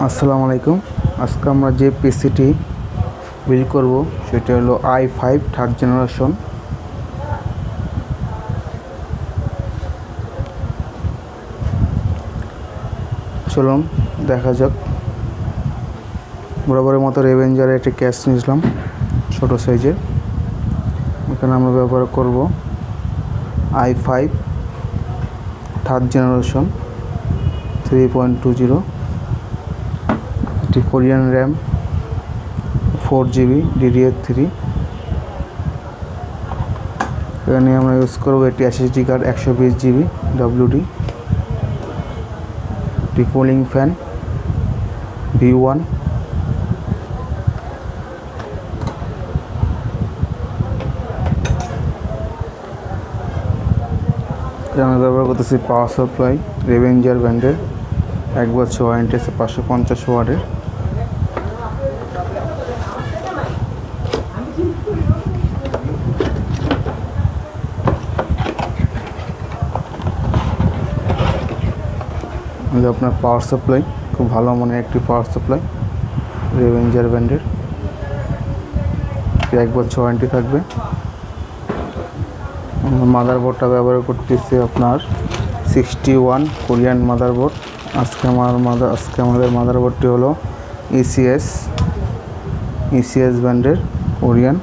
আসসালামু আলাইকুম। আজকে আমরা যে পিসিটি বিল্ড করব সেটা হলো i5 থার্ড জেনারেশন। চলুন দেখা যাক। বরাবরের মতো রেভেঞ্জারের একটি ক্যাশ নিয়েছিলাম ছোট সাইজের। এখানে আমরা ব্যবহার করব i5 থার্ড জেনারেশন 3.20, একটি কোরিয়ান র্যাম 4GB DDR3। এখানে আমরা ইউজ করব একটি SSD কার্ড 120GB WD, একটি কুলিং ফ্যান V1, আমি ব্যবহার করতেছি পাওয়ার সাপ্লাই রেভেঞ্জার ব্র্যান্ডের 1 বছর ওয়ারেন্টি আছে 550 ওয়াটের। আপনার পাওয়ার সাপ্লাই খুব ভালো মানের একটি পাওয়ার সাপ্লাই রেভেঞ্জার ব্র্যান্ডের, 1 বছর ওয়ারেন্টি থাকবে। মাদারবোর্ডটা ব্যবহার করতেছি আপনার 61 কোরিয়ান মাদারবোর্ড। আজকে আমাদের মাদারবোর্ডটি হলো ECS ব্র্যান্ডের কোরিয়ান।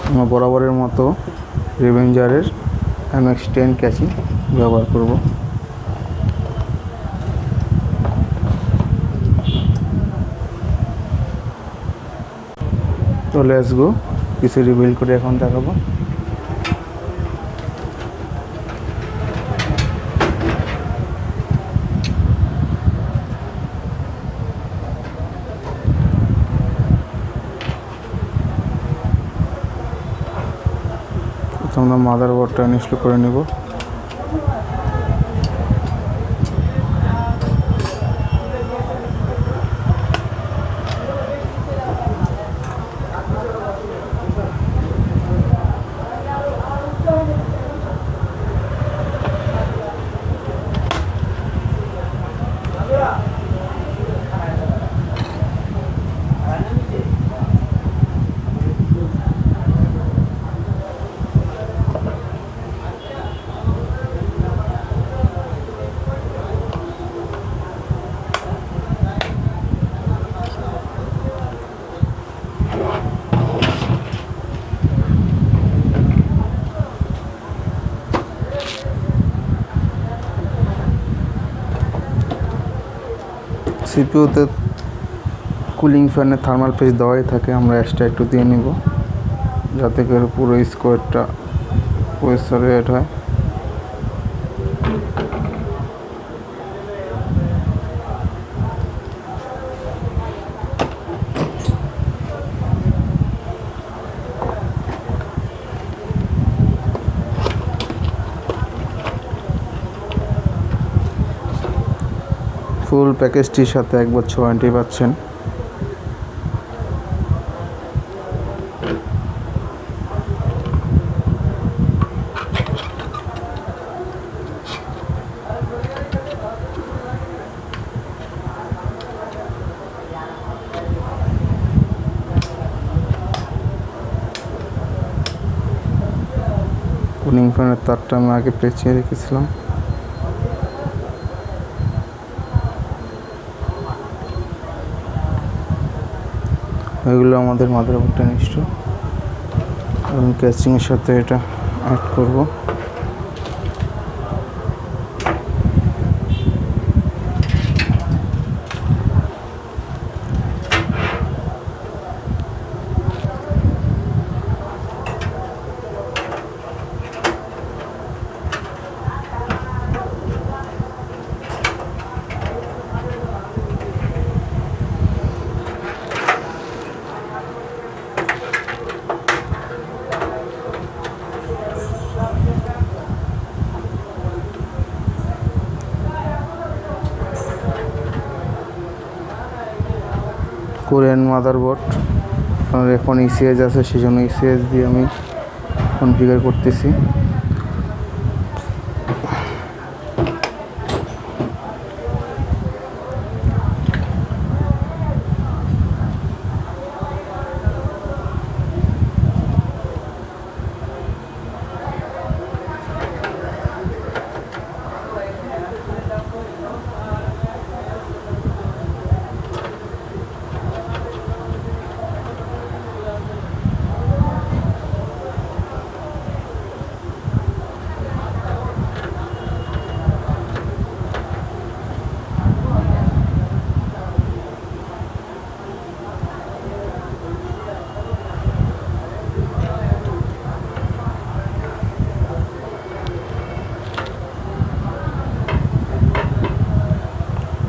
আমরা বরাবরের মতো রেভেঞ্জারের MX10 ক্যাচিং ব্যবহার করব। তো লেটস গো, পিসি বিল্ড করে এখন দেখাবো। আমরা মাদারবোর্ডটা ইনস্টল করে নেব। সিপিইউতে কুলিং ফ্যানের থার্মাল পেজ দেওয়াই থাকে, আমরা এক্সট্রা একটু দিয়ে নিব যাতে করে পুরো স্কোয়ারটা পরিষ্কার রেড হয়। ফুল প্যাকেজটির সাথে 1 বছর ওয়ারেন্টি পাচ্ছেন। কুলিং ফ্যানের তারটা আমি আগে পেঁচিয়ে রেখেছিলাম। এগুলো আমাদের মাদারবোর্ডটা নিশ্চয় এবং ক্যাচিংয়ের সাথে এটা অ্যাড করব। কোরিয়ান মাদারবোর্ড এখন ECS আছে, সেই জন্য ECS দিয়ে আমি কনফিগার করতেছি।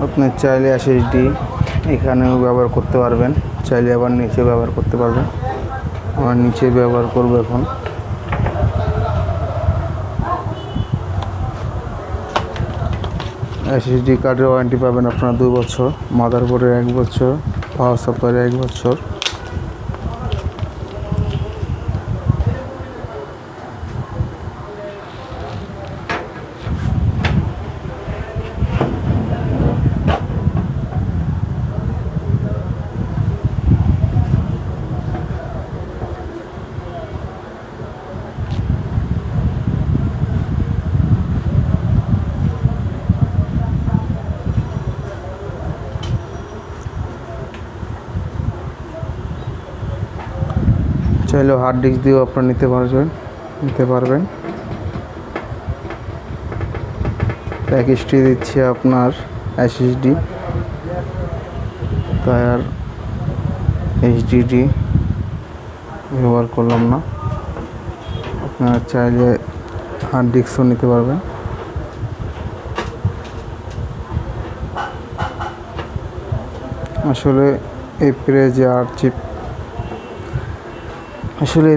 আপনি চাইলে এসএসডি এখানেও ব্যবহার করতে পারবেন, চাইলে আবার নিচে ব্যবহার করতে পারবেন। আমার নিচে ব্যবহার করব এখন। এসএসডি কার্ডের ওয়ারেন্টি পাবেন আপনারা 2 বছর, মাদারবোর্ডের 1 বছর, পাওয়ার সাপ্লাইয়ের 1 বছর। চাইলেও হার্ড ডিস্ক দিয়েও আপনারা নিতে পারবেন। প্যাকেজটি দিচ্ছে আপনার এসএসডি, তাই আর এইচডিডি ব্যবহার করলাম না। আপনারা চাইলে হার্ড ডিস্কও নিতে পারবেন। আসলে এই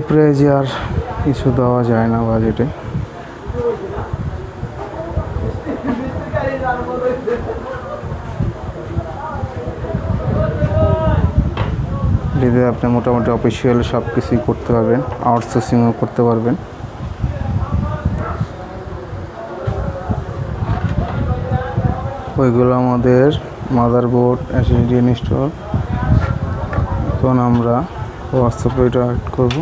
প্রাইজে আর কিছু দেওয়া যায় না বাজেটে। এতে আপনি মোটামুটি অফিসিয়াল সব কিছুই করতে পারবেন, আউটসোর্সিংও করতে পারবেন। ওইগুলো আমাদের মাদারবোর্ড, এসএসডি ইনস্টল। এখন আমরা হোয়াটসঅ্যাপে এটা অ্যাড করব।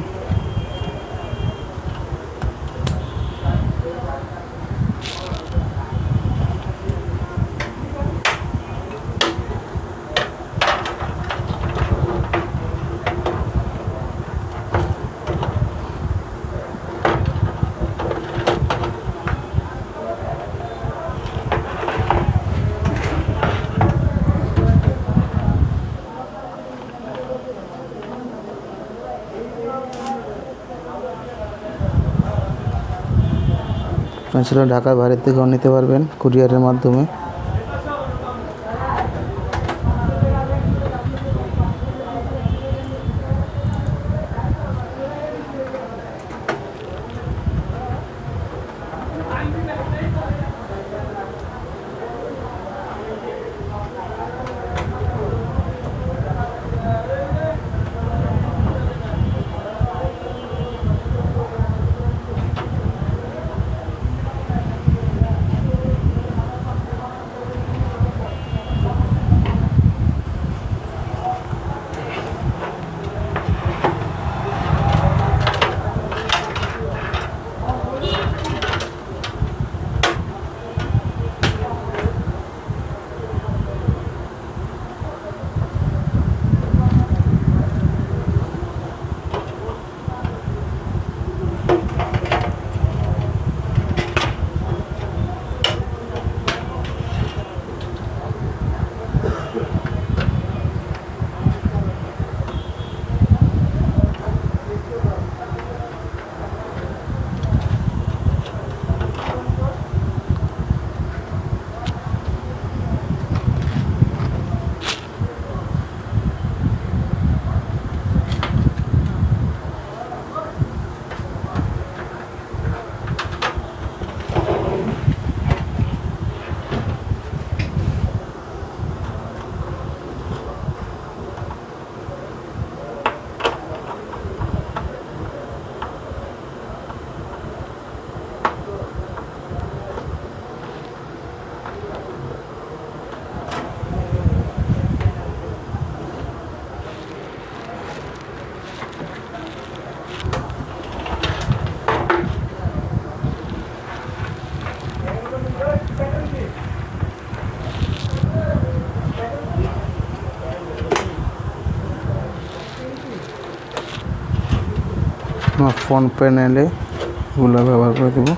আসলে ঢাকার বাইরে থেকেও নিতে পারবেন কুরিয়ারের মাধ্যমে। ফ্রন্ট প্যানেলে এগুলো ব্যবহার করে দেবো।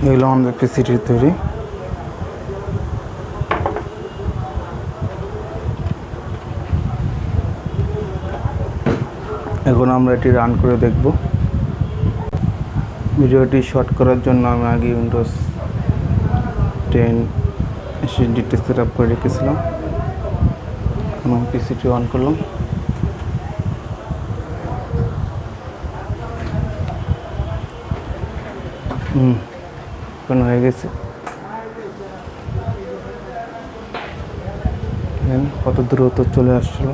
এগুলো আমাদের পিসিটির তৈরি। এখন আমরা এটি রান করে দেখব। ভিডিওটি শর্ট করার জন্য আমি আগে উইন্ডোজ 10 এসএসডিটি সেট আপ করে রেখেছিলাম। এখন পিসিটি অন করলাম। হয়ে গেছে। কত দ্রুত চলে আসছিল।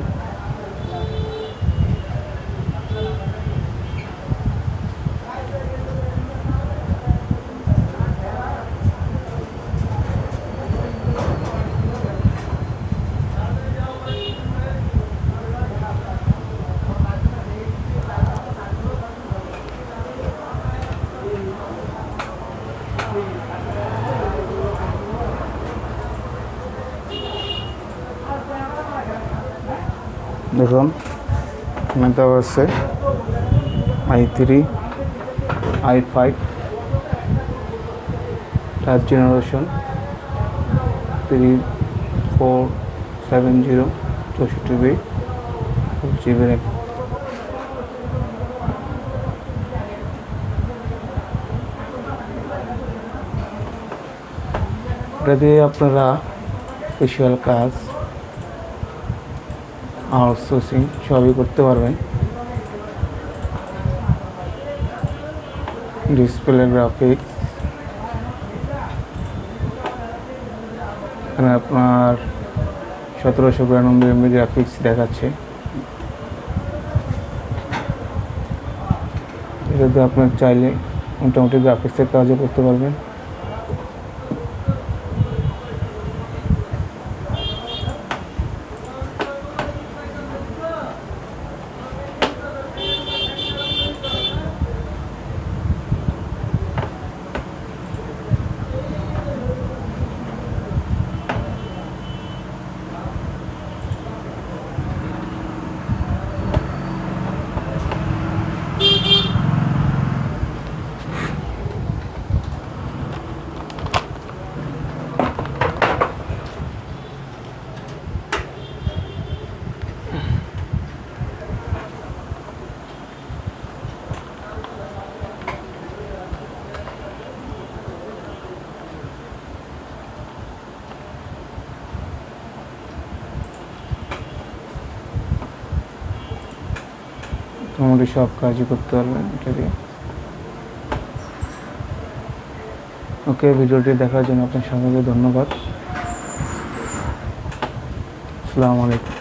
দেখুন এখানে দেওয়া আছে i3 i5 3rd generation 3470 64 bit 4GB RAM। এটা দিয়ে আপনারা স্পেশাল কাজ আউটসোর্সিং সবই করতে পারবেন। ডিসপ্লে গ্রাফিক্স এখানে আপনার 1792 MB গ্রাফিক্স দেখাচ্ছে। এটাতে আপনার চাইলে মোটামুটি গ্রাফিক্সের কাজও করতে পারবেন। মোটামুটি সব কাজই করতে পারবেন এটা দিয়ে। ওকে, ভিডিওটি দেখার জন্য আপনার সবাইকে ধন্যবাদ। আসসালামু আলাইকুম।